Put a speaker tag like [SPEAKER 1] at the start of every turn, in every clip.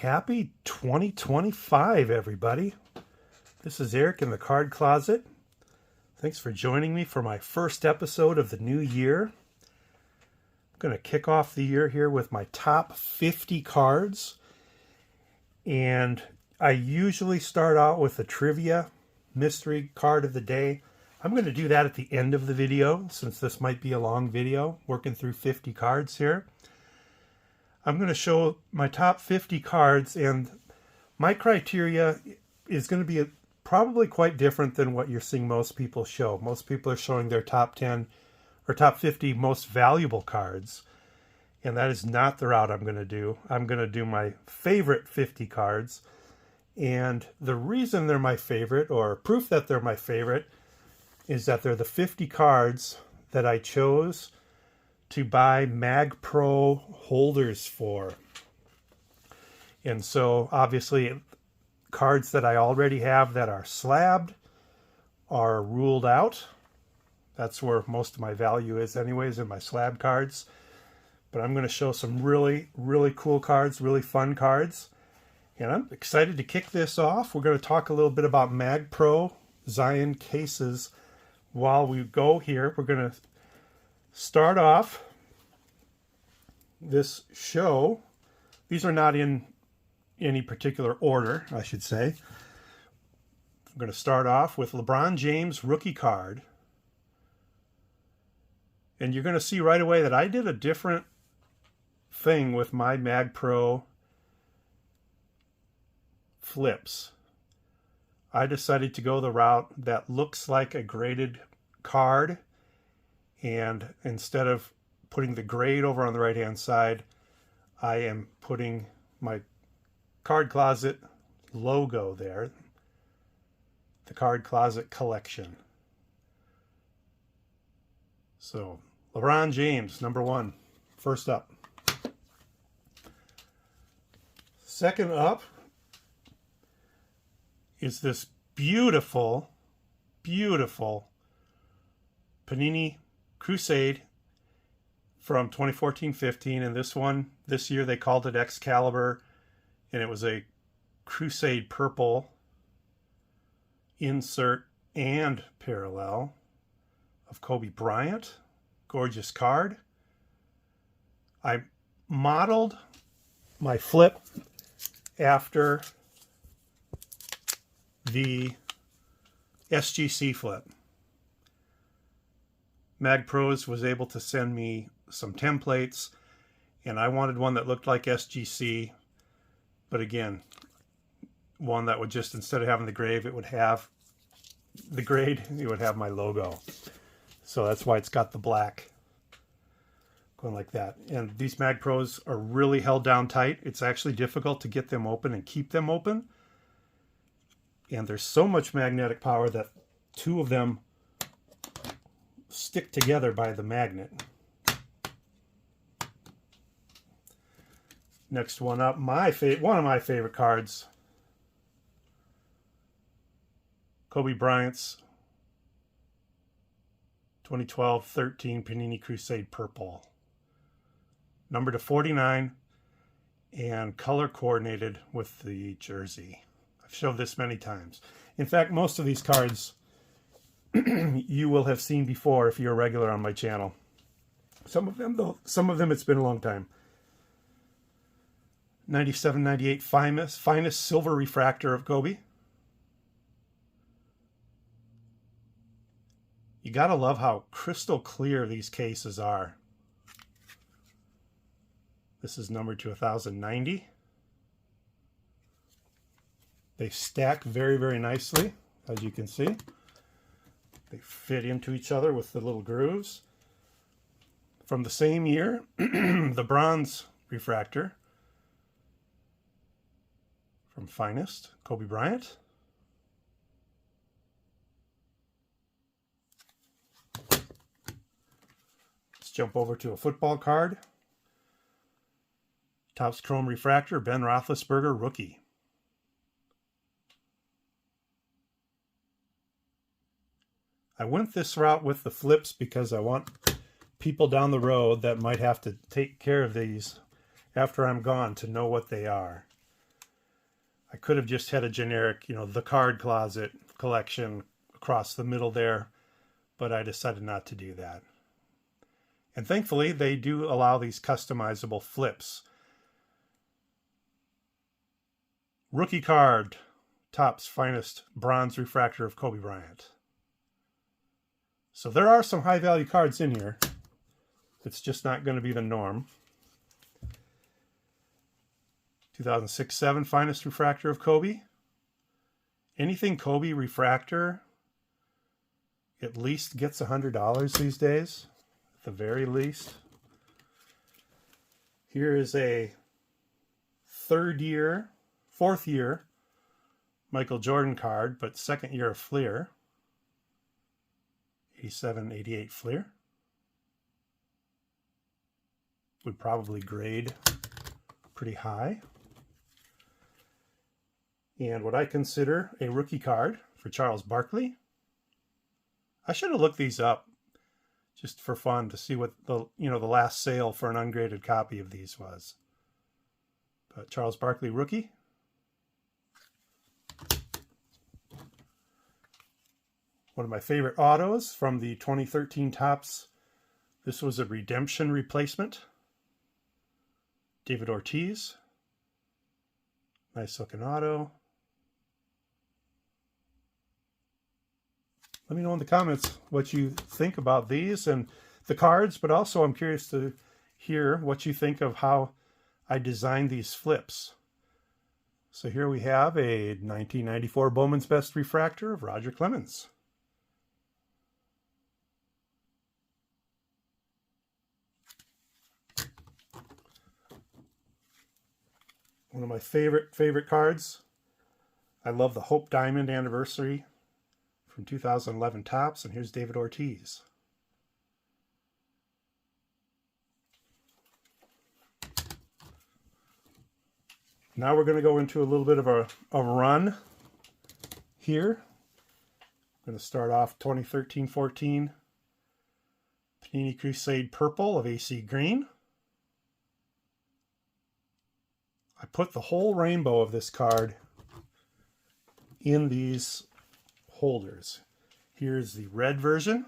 [SPEAKER 1] Happy 2025, everybody. This is Eric in the Card Closet. Thanks for joining me for my first episode of the new year. I'm going to kick off the year here with my top 50 cards. And I usually start out with a trivia mystery card of the day. I'm going to do that at the end of the video, since this might be a long video, working through 50 cards here. I'm going to show my top 50 cards, and my criteria is going to be probably quite different than what you're seeing most people show. Most people are showing their top 10 or top 50 most valuable cards, and that is not the route I'm going to do. I'm going to do my favorite 50 cards, and the reason they're my favorite, or proof that they're my favorite, is that they're the 50 cards that I chose to buy MagPro holders for. And so obviously cards that I already have that are slabbed are ruled out. That's where most of my value is anyways, in my slab cards. But I'm going to show some really cool cards, really fun cards. And I'm excited to kick this off. We're going to talk a little bit about MagPro Zion cases while we go here. We're going to start off this show. These are not in any particular order, I should say. I'm going to start off with LeBron James rookie card. And you're going to see right away that I did a different thing with my MagPro flips. I decided to go the route that looks like a graded card, and instead of putting the grade over on the right hand side, I am putting my Card Closet logo there, the Card Closet collection. So LeBron James, number one, first up. Second up is this beautiful Panini Crusade from 2014-15, and this year they called it Excalibur, and it was a Crusade purple insert and parallel of Kobe Bryant. Gorgeous card. I modeled my flip after the SGC flip. MagPros was able to send me some templates, and I wanted one that looked like SGC, but again, one that would just, instead of having the grade, it would have my logo. So that's why it's got the black going like that. And these MagPros are really held down tight. It's actually difficult to get them open and keep them open. And there's so much magnetic power that two of them stick together by the magnet. Next one up, one of my favorite cards, Kobe Bryant's 2012-13 Panini Crusade Purple, number to 49, and color coordinated with the jersey. I've showed this many times. In fact, most of these cards you will have seen before if you're a regular on my channel. Some of them, though, it's been a long time. 97-98 finest silver refractor of Kobe. You gotta love how crystal clear these cases are. This is numbered to 1090. They stack very nicely, as you can see. They fit into each other with the little grooves. From the same year, the bronze refractor from Finest, Kobe Bryant. Let's jump over to a football card. Topps Chrome Refractor, Ben Roethlisberger, rookie. I went this route with the flips because I want people down the road that might have to take care of these after I'm gone to know what they are. I could have just had a generic, the card closet collection across the middle there, but I decided not to do that. And thankfully, they do allow these customizable flips. Rookie card, Topps Finest Bronze Refractor of Kobe Bryant. So there are some high value cards in here. It's just not going to be the norm. 2006-07 Finest Refractor of Kobe. Anything Kobe refractor at least gets $100 these days, at the very least. Here is a fourth year Michael Jordan card, but second year of Fleer. 87-88 Fleer. Would probably grade pretty high. And what I consider a rookie card for Charles Barkley. I should have looked these up just for fun to see what the last sale for an ungraded copy of these was. But Charles Barkley rookie. One of my favorite autos from the 2013 Topps. This was a redemption replacement. David Ortiz. Nice looking auto. Let me know in the comments what you think about these and the cards, but also I'm curious to hear what you think of how I designed these flips. So here we have a 1994 Bowman's Best Refractor of Roger Clemens. One of my favorite cards. I love the Hope Diamond Anniversary from 2011 Topps, and here's David Ortiz. Now we're going to go into a little bit of a run here. I'm going to start off 2013-14 Panini Crusade Purple of AC Green. I put the whole rainbow of this card in these holders. Here's the red version.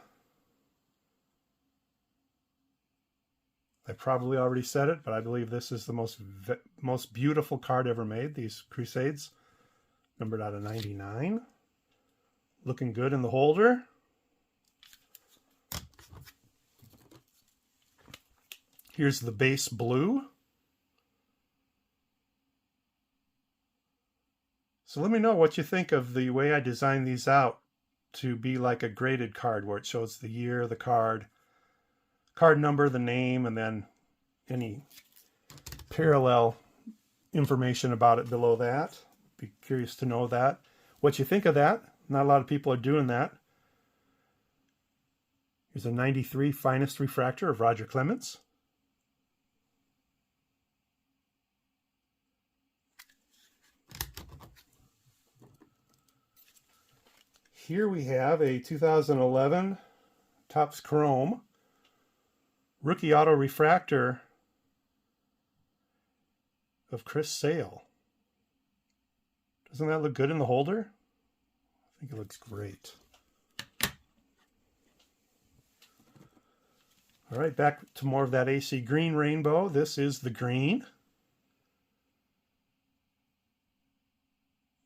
[SPEAKER 1] I probably already said it, but I believe this is the most beautiful card ever made, these Crusades. Numbered out of 99. Looking good in the holder. Here's the base blue. So let me know what you think of the way I designed these out to be like a graded card where it shows the year, the card number, the name, and then any parallel information about it below that. Be curious to know that. What you think of that. Not a lot of people are doing that. Here's a 93 Finest Refractor of Roger Clemens. Here we have a 2011 Topps Chrome Rookie Auto Refractor of Chris Sale. Doesn't that look good in the holder? I think it looks great. All right, back to more of that AC Green rainbow. This is the green.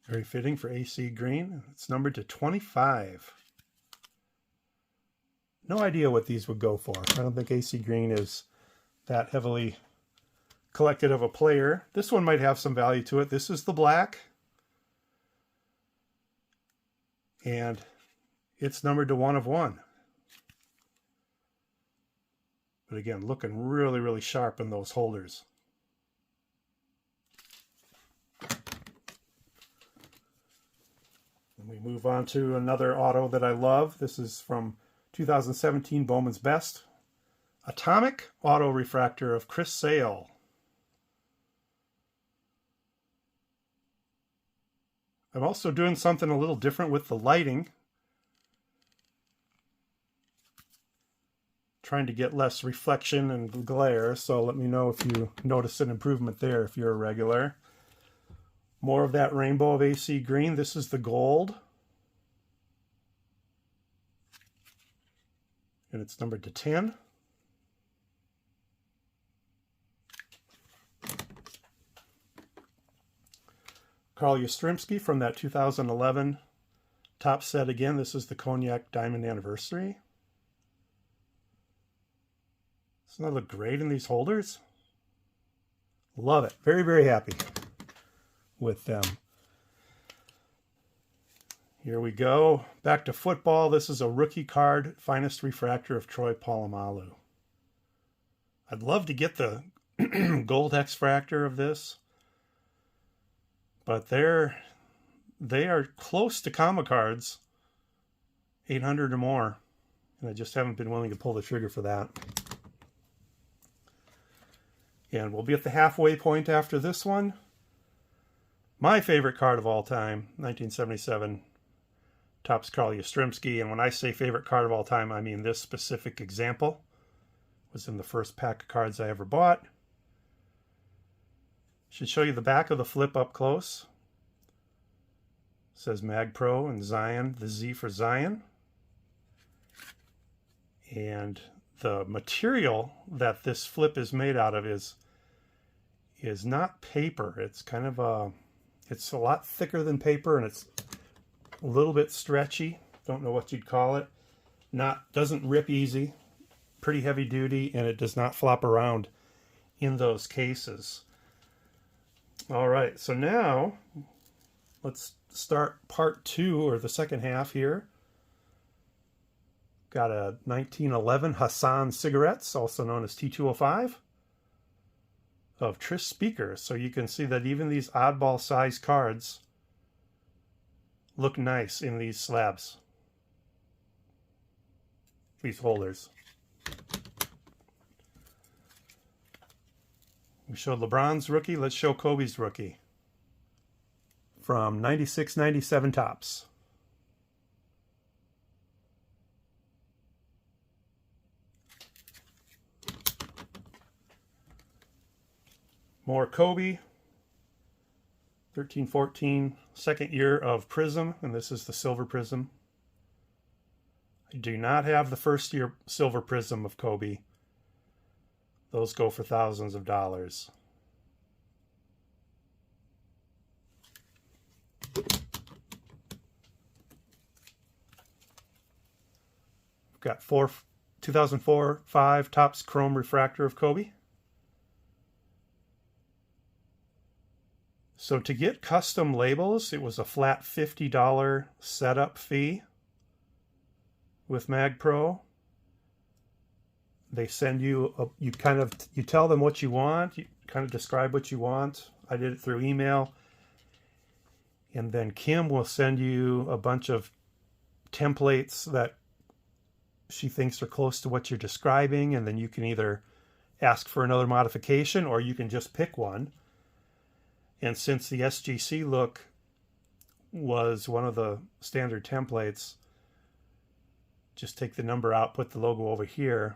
[SPEAKER 1] Very fitting for AC Green. It's numbered to 25. No idea what these would go for. I don't think AC Green is that heavily collected of a player. This one might have some value to it. This is the black. And it's numbered to 1 of 1. But again, looking really, really sharp in those holders. And we move on to another auto that I love. This is from 2017 Bowman's Best. Atomic Auto Refractor of Chris Sale. I'm also doing something a little different with the lighting. Trying to get less reflection and glare, so let me know if you notice an improvement there if you're a regular. More of that rainbow of AC green. This is the gold. And it's numbered to 10. Carl Yastrzemski from that 2011 top set again. This is the Cognac Diamond Anniversary. Doesn't that look great in these holders? Love it. Very, very happy with them. Here we go. Back to football. This is a rookie card, finest refractor of Troy Polamalu. I'd love to get the gold X-fractor of this, but they are close to comma cards, 800 or more, and I just haven't been willing to pull the trigger for that. And we'll be at the halfway point after this one. My favorite card of all time, 1977, Topps Carl Yastrzemski. And when I say favorite card of all time, I mean this specific example. It was in the first pack of cards I ever bought. Should show you the back of the flip up close. It says MagPro and Zion, the Z for Zion. And the material that this flip is made out of is not paper. It's kind of it's a lot thicker than paper, and it's a little bit stretchy. Don't know what you'd call it. Doesn't rip easy. Pretty heavy duty, and it does not flop around in those cases. All right, so now let's start part 2, or the second half here. Got a 1911 Hassan cigarettes, also known as T205, of Tris Speaker. So you can see that even these oddball size cards look nice in these slabs, these holders. We showed LeBron's rookie. Let's show Kobe's rookie from 96-97 Topps. More Kobe, 13-14, second year of Prism, and this is the silver Prism. I do not have the first year silver Prism of Kobe. Those go for thousands of dollars. We've got 2004-05 Topps Chrome Refractor of Kobe. So to get custom labels, it was a flat $50 setup fee with MagPro. They send you, you tell them what you want, you kind of describe what you want. I did it through email. And then Kim will send you a bunch of templates that she thinks are close to what you're describing, and then you can either ask for another modification or you can just pick one. And since the SGC look was one of the standard templates, just take the number out, put the logo over here.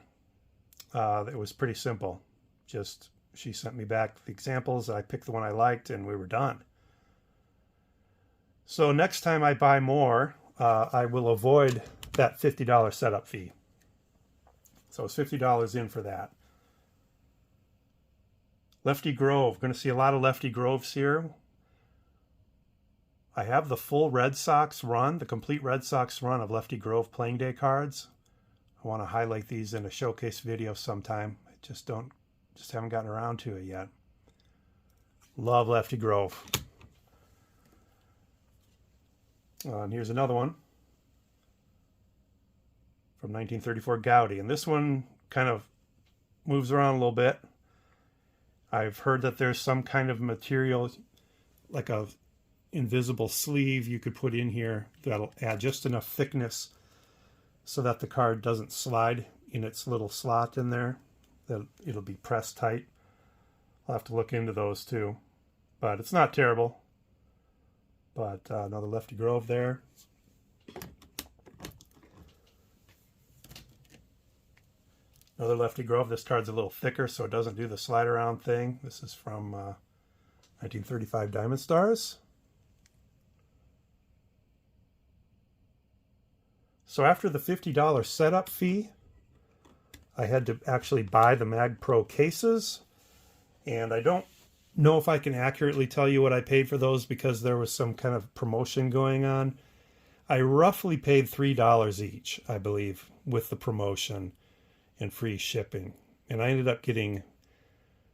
[SPEAKER 1] It was pretty simple. Just, she sent me back the examples, I picked the one I liked, and we were done. So next time I buy more, I will avoid that $50 setup fee. So it's $50 in for that. Lefty Grove. Going to see a lot of Lefty Groves here. I have the full Red Sox run, the complete Red Sox run of Lefty Grove playing day cards. I want to highlight these in a showcase video sometime. I just haven't gotten around to it yet. Love Lefty Grove. And here's another one from 1934 Gaudy. And this one kind of moves around a little bit. I've heard that there's some kind of material, like a invisible sleeve you could put in here that'll add just enough thickness so that the card doesn't slide in its little slot in there, that it'll be pressed tight. I'll have to look into those too, but it's not terrible. But another Lefty Grove there. Another Lefty Grove. This card's a little thicker, so it doesn't do the slide around thing. This is from 1935 Diamond Stars. So after the $50 setup fee, I had to actually buy the MagPro cases. And I don't know if I can accurately tell you what I paid for those because there was some kind of promotion going on. I roughly paid $3 each, I believe, with the promotion and free shipping. And I ended up getting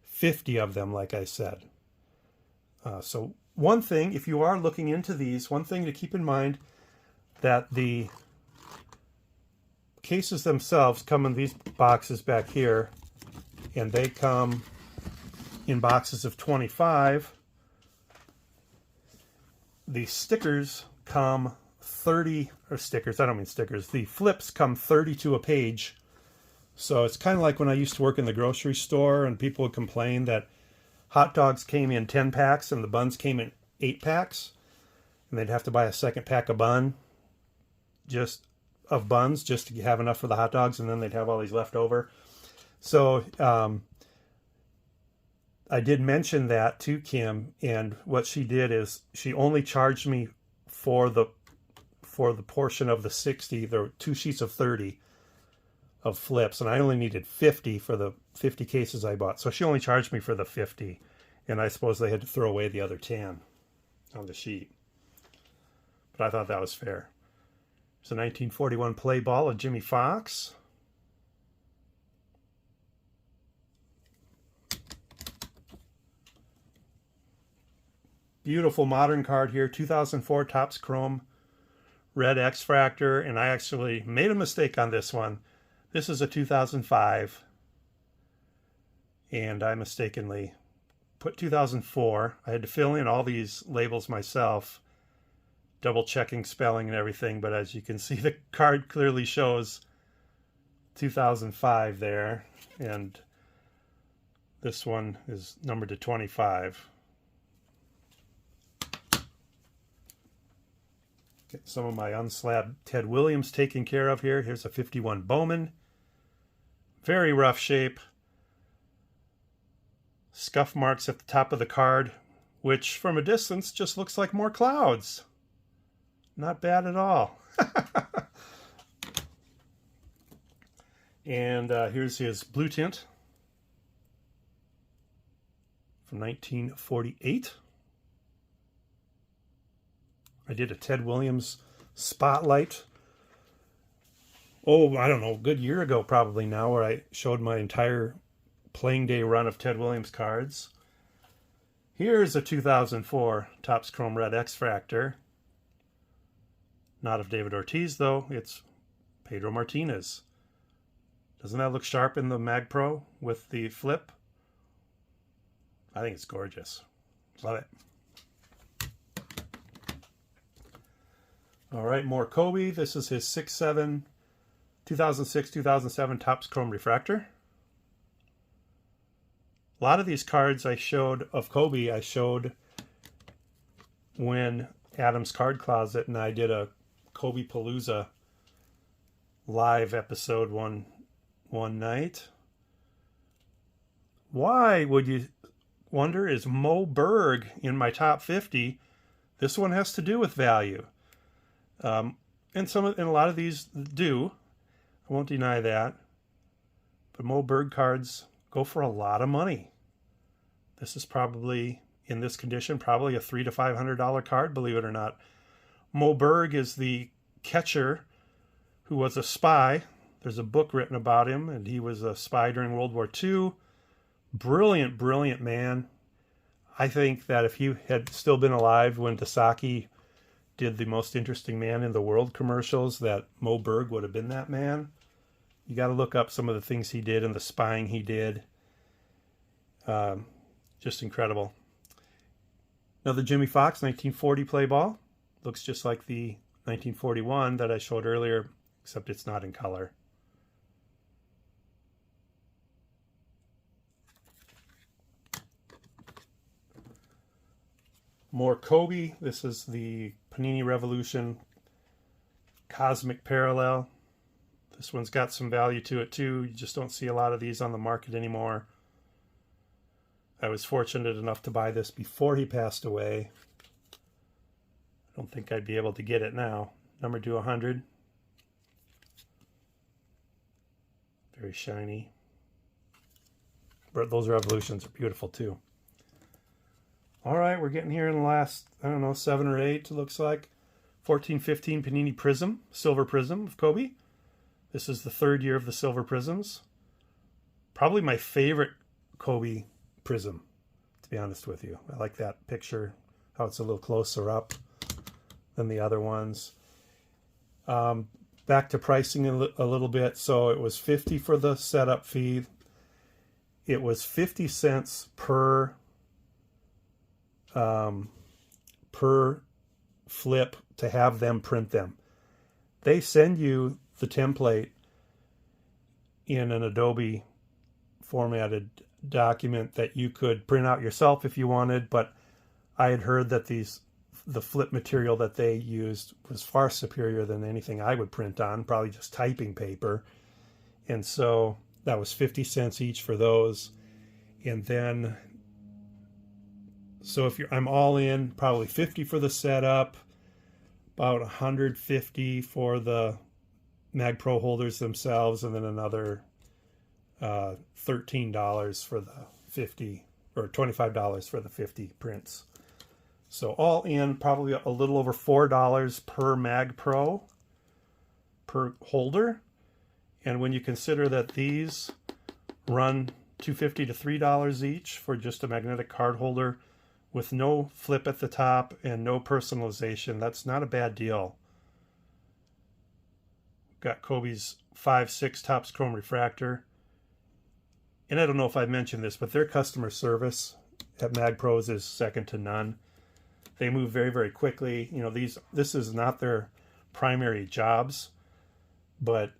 [SPEAKER 1] 50 of them, like I said. So one thing, if you are looking into these, one thing to keep in mind, that the cases themselves come in these boxes back here, and they come in boxes of 25. The stickers come 30, or stickers, I don't mean stickers, the flips come 32 a page. So it's kind of like when I used to work in the grocery store and people would complain that hot dogs came in 10 packs and the buns came in 8 packs, and they'd have to buy a second pack of buns just to have enough for the hot dogs, and then they'd have all these left over. So I did mention that to Kim, and what she did is she only charged me for the portion of the 60. There were 2 sheets of 30 of flips, and I only needed 50 for the 50 cases I bought. So she only charged me for the 50, and I suppose they had to throw away the other 10 on the sheet. But I thought that was fair. It's a 1941 play ball of Jimmy Fox. Beautiful modern card here, 2004 Topps Chrome Red X-Fractor, and I actually made a mistake on this one. This is a 2005, and I mistakenly put 2004. I had to fill in all these labels myself, double checking spelling and everything, but as you can see, the card clearly shows 2005 there, and this one is numbered to 25. Get some of my unslabbed Ted Williams taken care of here. Here's a 51 Bowman. Very rough shape. Scuff marks at the top of the card, which from a distance just looks like more clouds. Not bad at all. And here's his blue tint from 1948. I did a Ted Williams spotlight, I don't know, a good year ago probably now, where I showed my entire playing day run of Ted Williams cards. Here's a 2004 Topps Chrome Red X-Fractor. Not of David Ortiz, though. It's Pedro Martinez. Doesn't that look sharp in the MagPro with the flip? I think it's gorgeous. Love it. All right, more Kobe. This is his 6.7 2006-2007 Topps Chrome Refractor. A lot of these cards I showed of Kobe, I showed when Adam's Card Closet and I did a Kobe Palooza live episode one night. Why, would you wonder, is Mo Berg in my top 50? This one has to do with value. And a lot of these do. I won't deny that. But Mo Berg cards go for a lot of money. This is probably, in this condition, probably a $300 to $500 card, believe it or not. Mo Berg is the catcher who was a spy. There's a book written about him, and he was a spy during World War II. Brilliant, brilliant man. I think that if he had still been alive when Dasaki did the Most Interesting Man in the World commercials, that Mo Berg would have been that man. You got to look up some of the things he did and the spying he did. Just incredible. Another Jimmy Fox 1940 play ball. Looks just like the 1941 that I showed earlier, except it's not in color. More Kobe. This is the Panini Revolution Cosmic Parallel. This one's got some value to it too. You just don't see a lot of these on the market anymore. I was fortunate enough to buy this before he passed away. I don't think I'd be able to get it now. Number 200. Very shiny. But those revolutions are beautiful too. All right, we're getting here in the last, I don't know, 7 or 8, it looks like. 1415 Panini Prism, Silver Prism of Kobe. This is the 3rd year of the Silver Prisms. Probably my favorite Kobe Prism, to be honest with you. I like that picture, how it's a little closer up than the other ones. Back to pricing a little bit. So it was $50 for the setup fee. It was 50 cents per flip to have them print them. They send you the template in an Adobe formatted document that you could print out yourself if you wanted, but I had heard that the flip material that they used was far superior than anything I would print on, probably just typing paper. And so that was 50 cents each for those. And then, so if I'm all in, probably 50 for the setup, about 150 for the MagPro holders themselves, and then another $13 for the 50, or $25 for the 50 prints. So all in, probably a little over $4 per MagPro per holder. And when you consider that these run $2.50 to $3 each for just a magnetic card holder with no flip at the top and no personalization, that's not a bad deal. Got Kobe's 5.6 Topps Chrome Refractor. And I don't know if I mentioned this, but their customer service at MagPros is second to none. They move very, very quickly. You know, this is not their primary jobs, but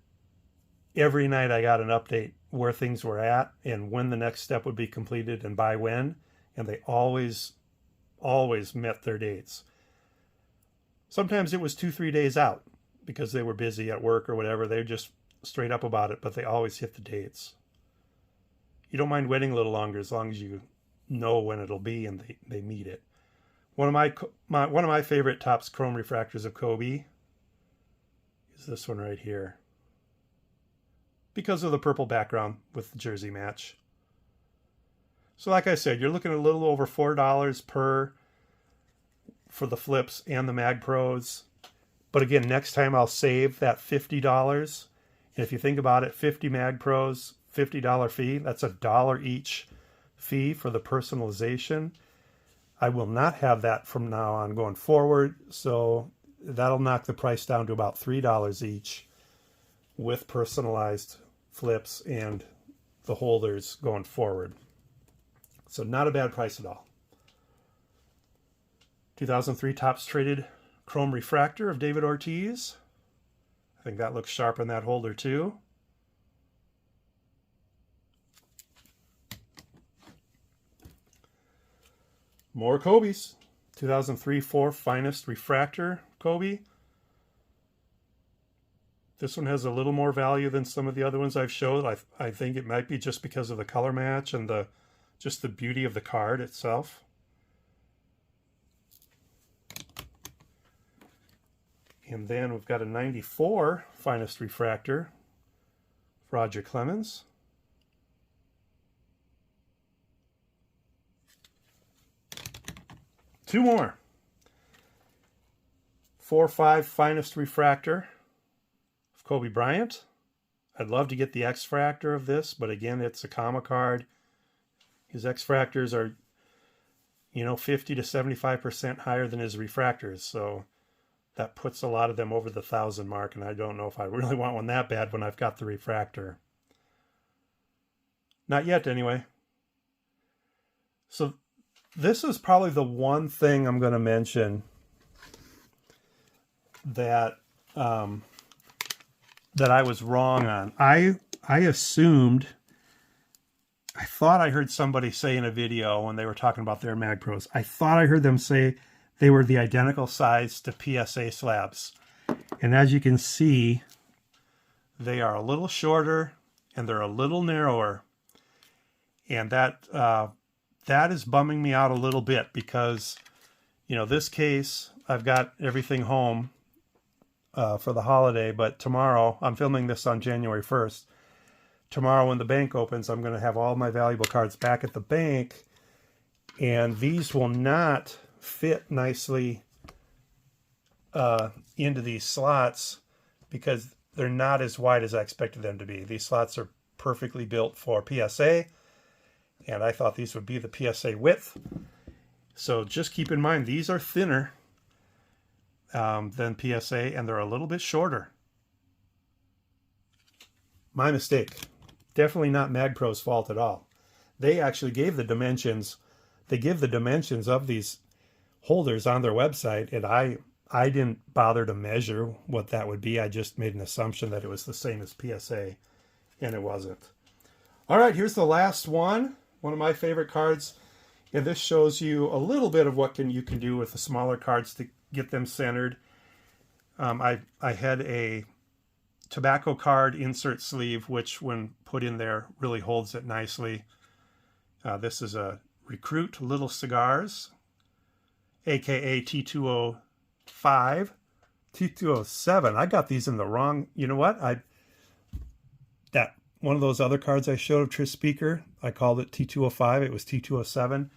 [SPEAKER 1] every night I got an update where things were at and when the next step would be completed and by when, and they always met their dates. Sometimes it was 2-3 days out because they were busy at work or whatever. They're just straight up about it, but they always hit the dates. You don't mind waiting a little longer as long as you know when it'll be and they meet it. One of my favorite Topps Chrome Refractors of Kobe is this one right here, because of the purple background with the jersey match. So like I said, you're looking at a little over $4 for the flips and the MagPros. But again, next time I'll save that $50. And if you think about it, 50 MagPros, $50 fee, that's $1 each fee for the personalization. I will not have that from now on going forward, so that'll knock the price down to about $3 each with personalized flips and the holders going forward. So not a bad price at all. 2003 Topps Traded Chrome Refractor of David Ortiz. I think that looks sharp in that holder too. More Kobe's. 2003-4 Finest Refractor Kobe. This one has a little more value than some of the other ones I've showed. I think it might be just because of the color match and just the beauty of the card itself. And then we've got a 94 Finest Refractor, Roger Clemens. Two more. 4.5 Finest Refractor of Kobe Bryant. I'd love to get the X-Fractor of this, but again, it's a comma card. His X-Fractors are, 50 to 75% higher than his refractors, so that puts a lot of them over the 1,000 mark, and I don't know if I really want one that bad when I've got the refractor. Not yet, anyway. So this is probably the one thing I'm going to mention that that I was wrong on. I thought I heard somebody say in a video when they were talking about their MagPros, I thought I heard them say they were the identical size to PSA slabs. And as you can see, they are a little shorter and they're a little narrower. And that that is bumming me out a little bit because, you know, this case, I've got everything home for the holiday, but tomorrow, I'm filming this on January 1st. Tomorrow when the bank opens, I'm going to have all my valuable cards back at the bank, and these will not fit nicely into these slots because they're not as wide as I expected them to be. These slots are perfectly built for PSA, and I thought these would be the PSA width. So just keep in mind, these are thinner than PSA, and they're a little bit shorter. My mistake. Definitely not MagPros' fault at all. They actually gave the dimensions. They give the dimensions of these holders on their website, and I didn't bother to measure what that would be. I just made an assumption that it was the same as PSA, and it wasn't. All right, here's the last one. One of my favorite cards. And this shows you a little bit of what you can do with the smaller cards to get them centered. I had a tobacco card insert sleeve, which when put in there really holds it nicely. This is a Recruit Little Cigars, aka T205, T207. I got these in the wrong. You know what? That one of those other cards I showed of Tris Speaker, I called it T205. It was T207.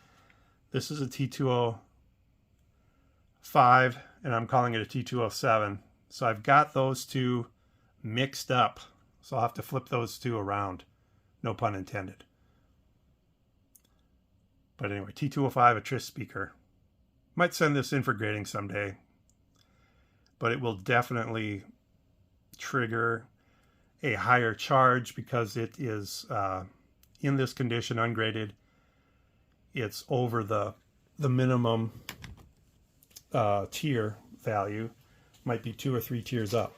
[SPEAKER 1] This is a T205, and I'm calling it a T207. So I've got those two mixed up. So I'll have to flip those two around. No pun intended. But anyway, T205, a Tris Speaker. Might send this in for grading someday. But it will definitely trigger a higher charge because it is in this condition, ungraded. It's over the minimum tier value. Might be 2 or 3 tiers up.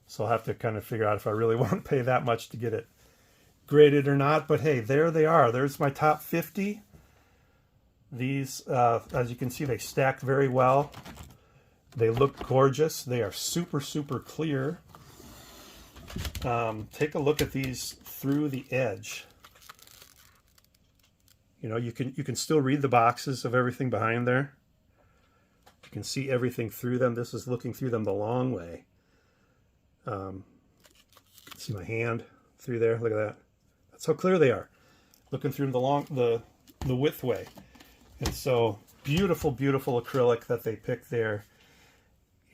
[SPEAKER 1] So I'll have to kind of figure out if I really want to pay that much to get it graded or not. But hey, there they are. There's my top 50. These, as you can see, they stack very well. They look gorgeous. They are super, super clear. Take a look at these through the edge. You know, you can still read the boxes of everything behind there. You can see everything through them. This is looking through them the long way. See my hand through there. Look at that. That's how clear they are. Looking through the width way. And so beautiful, beautiful acrylic that they picked there.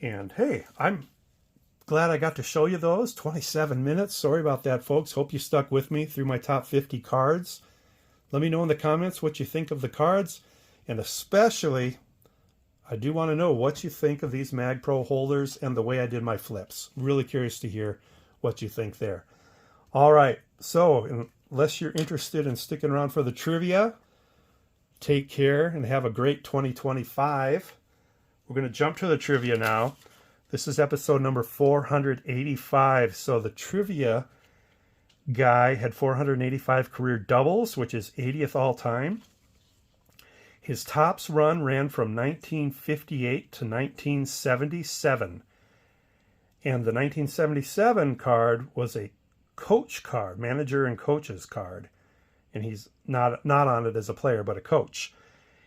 [SPEAKER 1] And hey, I'm glad I got to show you those. 27 minutes. Sorry about that, folks. Hope you stuck with me through my top 50 cards. Let me know in the comments what you think of the cards. And especially, I do want to know what you think of these MagPro holders and the way I did my flips. Really curious to hear what you think there. All right. So unless you're interested in sticking around for the trivia, take care and have a great 2025. We're going to jump to the trivia now. This is episode number 485. So the trivia guy had 485 career doubles, which is 80th all time. His tops run ran from 1958 to 1977. And the 1977 card was a coach card, manager and coaches card. And he's not on it as a player, but a coach.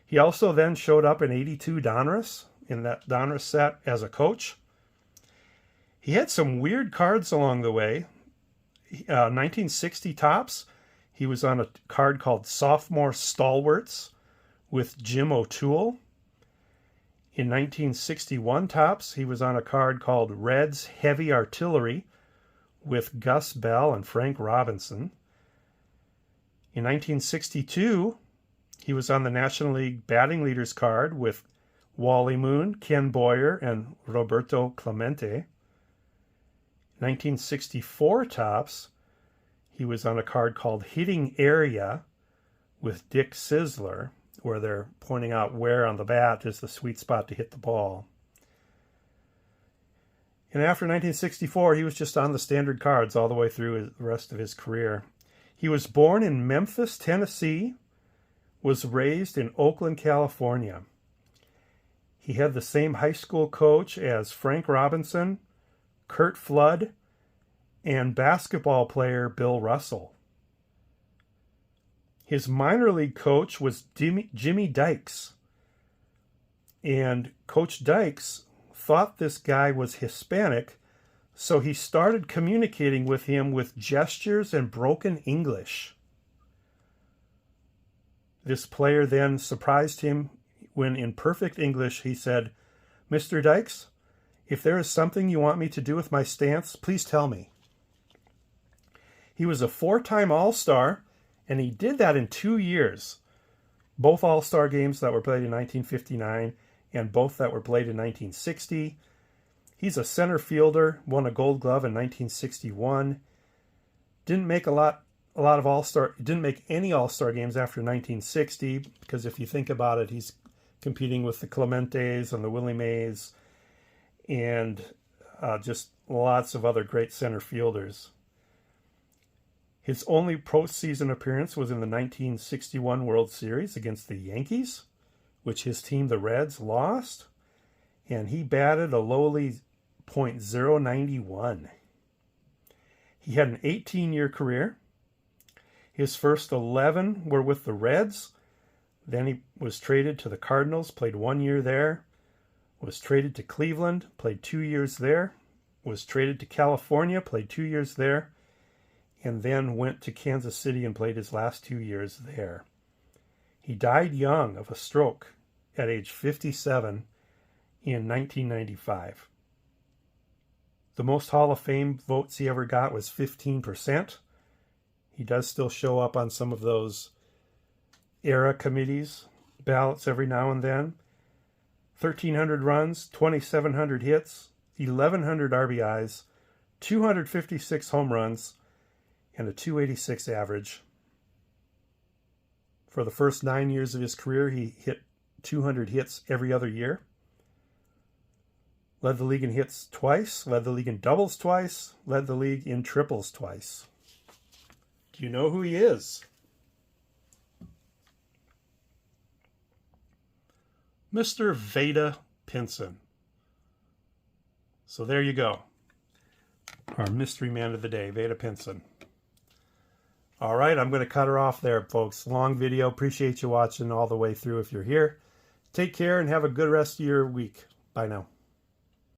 [SPEAKER 1] He also then showed up in 82 Donruss, in that Donruss set as a coach. He had some weird cards along the way. 1960 tops, he was on a card called Sophomore Stalwarts with Jim O'Toole. In 1961 tops, he was on a card called Reds Heavy Artillery with Gus Bell and Frank Robinson. In 1962, he was on the National League Batting Leaders card with Wally Moon, Ken Boyer, and Roberto Clemente. 1964 tops, he was on a card called Hitting Area with Dick Sizzler, where they're pointing out where on the bat is the sweet spot to hit the ball. And after 1964, he was just on the standard cards all the way through the rest of his career. He was born in Memphis, Tennessee, was raised in Oakland, California. He had the same high school coach as Frank Robinson, Kurt Flood, and basketball player Bill Russell. His minor league coach was Jimmy Dykes. And Coach Dykes thought this guy was Hispanic, so he started communicating with him with gestures and broken English. This player then surprised him when, in perfect English, he said, "Mr. Dykes, if there is something you want me to do with my stance, please tell me." He was a 4-time All-Star, and he did that in 2 years. Both All-Star games that were played in 1959 and both that were played in 1960. He's a center fielder, won a Gold Glove in 1961. Didn't make didn't make any All-Star games after 1960, because if you think about it, he's competing with the Clementes and the Willie Mays and just lots of other great center fielders. His only postseason appearance was in the 1961 World Series against the Yankees, which his team, the Reds, lost, and he batted a lowly .091. He had an 18-year career. His first 11 were with the Reds. Then he was traded to the Cardinals, played 1 year there. Was traded to Cleveland, played 2 years there. Was traded to California, played 2 years there. And then went to Kansas City and played his last 2 years there. He died young of a stroke at age 57 in 1995. The most Hall of Fame votes he ever got was 15%. He does still show up on some of those era committees ballots every now and then. 1,300 runs, 2,700 hits, 1,100 RBIs, 256 home runs, and a .286 average. For the first 9 years of his career, he hit 200 hits every other year. Led the league in hits twice, led the league in doubles twice, led the league in triples twice. Do you know who he is? Mr. Vada Pinson. So there you go. Our mystery man of the day, Vada Pinson. All right, I'm going to cut her off there, folks. Long video. Appreciate you watching all the way through if you're here. Take care and have a good rest of your week. Bye now.